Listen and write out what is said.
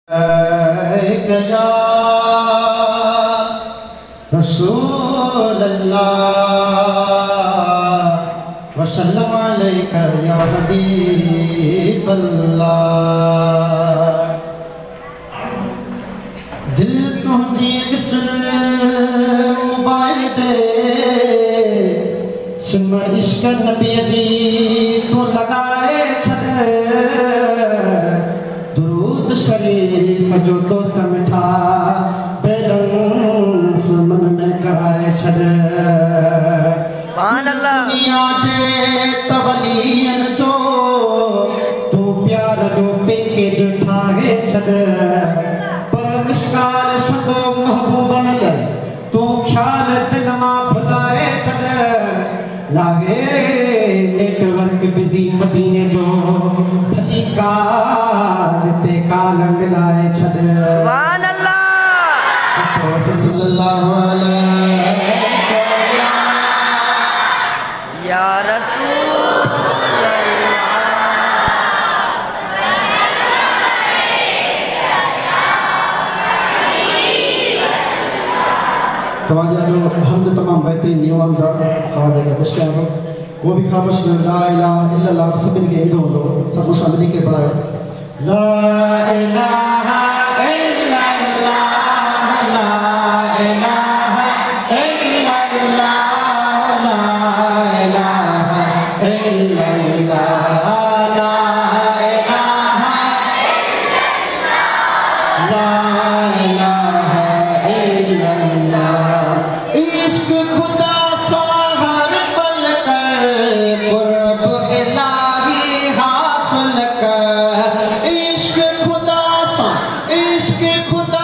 یا رسول اللہ وسلم علیکہ یا حبیب اللہ دل تجھی مثل موبائل دے سم عشق نبی جی تو لگائے چھڑ درود شریف جو دوست مٹھا بیلنس من میں کرائے چھڑ سبحان اللہ دنیا جے تولین جو تو پیار جو پیکیج ٹھاہے چھڑ پر مشکال سدو محبوبن لے تو خیال دل ماں بھلائے چھڑ لاگے نیٹ ورک بزی مدینے جو بھلی کار تے کال ملائے چھڑ سبحان اللہ صلی اللہ علیہ یا رسول تواجہ جو حمد تمام بہترین نیوان دا تواجہ کا بشکہ ہو وہ بھی خامش لا الہ الا اللہ سبن کے عیدوں دو سب مساملی کے پڑھائے لا الہ الا اللہ لا الہ الا اللہ لا الہ الا اللہ لا الہ الا اللہ عشق خدا سا ہر پل کر قرب الہی حاصل کر عشق خدا